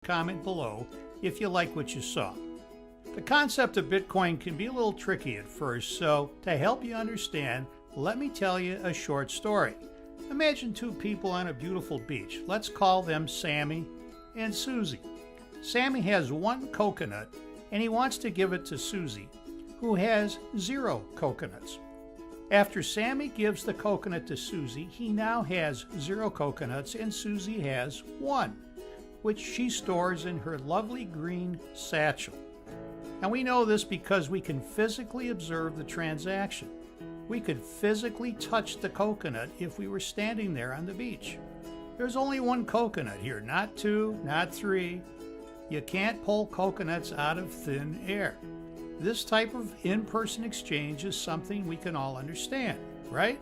comment below if you like what you saw. The concept of Bitcoin can be a little tricky at first, so to help you understand, let me tell you a short story. Imagine two people on a beautiful beach. Let's call them Sammy and Susie. Sammy has one coconut and he wants to give it to Susie, who has 0 coconuts. After Sammy gives the coconut to Susie, he now has 0 coconuts and Susie has 1, which she stores in her lovely green satchel. And we know this because we can physically observe the transaction. We could physically touch the coconut if we were standing there on the beach. There's only 1 coconut here, not 2, not 3. You can't pull coconuts out of thin air. This type of in-person exchange is something we can all understand, right?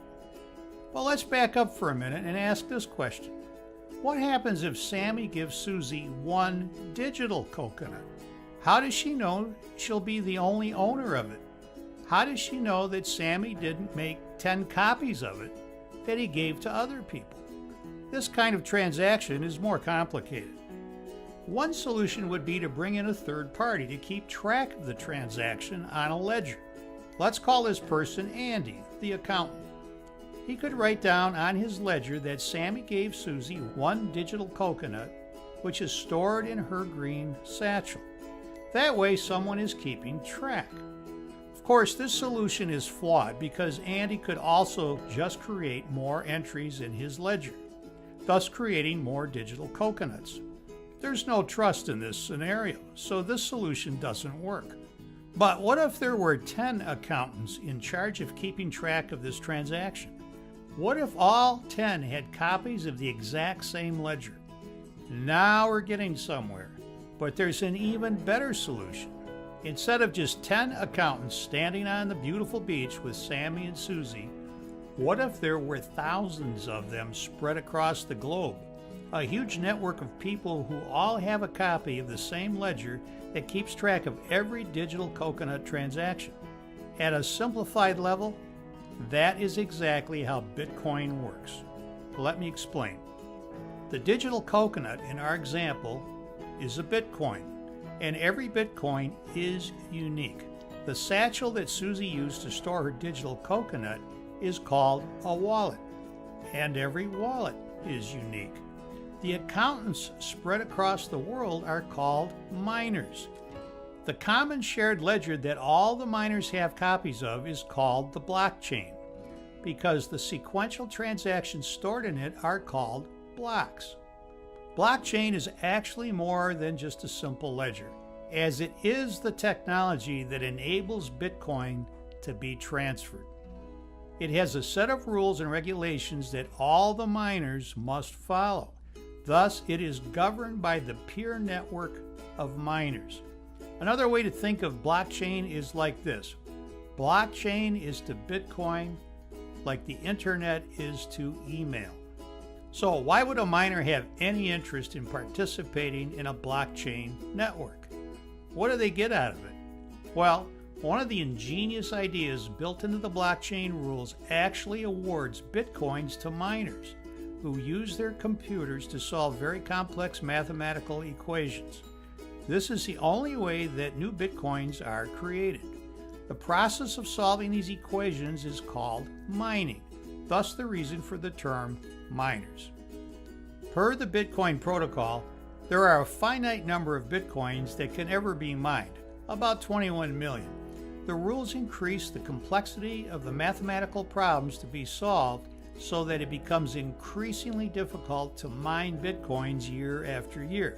Well, let's back up for a minute and ask this question. What happens if Sammy gives Susie 1 digital coconut? How does she know she'll be the only owner of it? How does she know that Sammy didn't make 10 copies of it that he gave to other people? This kind of transaction is more complicated. One solution would be to bring in a third party to keep track of the transaction on a ledger. Let's call this person Andy, the accountant. He could write down on his ledger that Sammy gave Susie 1 digital coconut, which is stored in her green satchel. That way someone is keeping track. Of course, this solution is flawed because Andy could also just create more entries in his ledger, thus creating more digital coconuts. There's no trust in this scenario, so this solution doesn't work. But what if there were 10 accountants in charge of keeping track of this transaction? What if all 10 had copies of the exact same ledger? Now we're getting somewhere. But there's an even better solution. Instead of just 10 accountants standing on the beautiful beach with Sammy and Susie, what if there were thousands of them spread across the globe? A huge network of people who all have a copy of the same ledger that keeps track of every digital coconut transaction. At a simplified level, that is exactly how Bitcoin works. Let me explain. The digital coconut in our example is a Bitcoin, and every Bitcoin is unique. The satchel that Susie used to store her digital coconut is called a wallet, and every wallet is unique. The accountants spread across the world are called miners. The common shared ledger that all the miners have copies of is called the blockchain, because the sequential transactions stored in it are called blocks. Blockchain is actually more than just a simple ledger, as it is the technology that enables Bitcoin to be transferred. It has a set of rules and regulations that all the miners must follow. Thus, it is governed by the peer network of miners. Another way to think of blockchain is like this. Blockchain is to Bitcoin like the internet is to email. So why would a miner have any interest in participating in a blockchain network? What do they get out of it? Well, one of the ingenious ideas built into the blockchain rules actually awards Bitcoins to miners who use their computers to solve very complex mathematical equations. This is the only way that new Bitcoins are created. The process of solving these equations is called mining, thus the reason for the term miners. Per the Bitcoin protocol, there are a finite number of Bitcoins that can ever be mined, about 21 million. The rules increase the complexity of the mathematical problems to be solved so that it becomes increasingly difficult to mine Bitcoins year after year.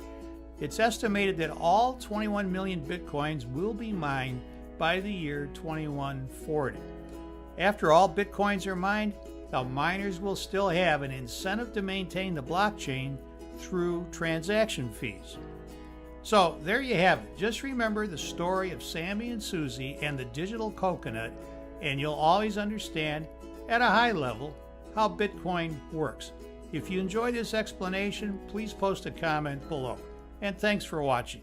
It's estimated that all 21 million Bitcoins will be mined by the year 2140. After all Bitcoins are mined, the miners will still have an incentive to maintain the blockchain through transaction fees. So there you have it. Just remember the story of Sammy and Susie and the digital coconut, and you'll always understand at a high level how Bitcoin works. If you enjoyed this explanation, please post a comment below. And thanks for watching.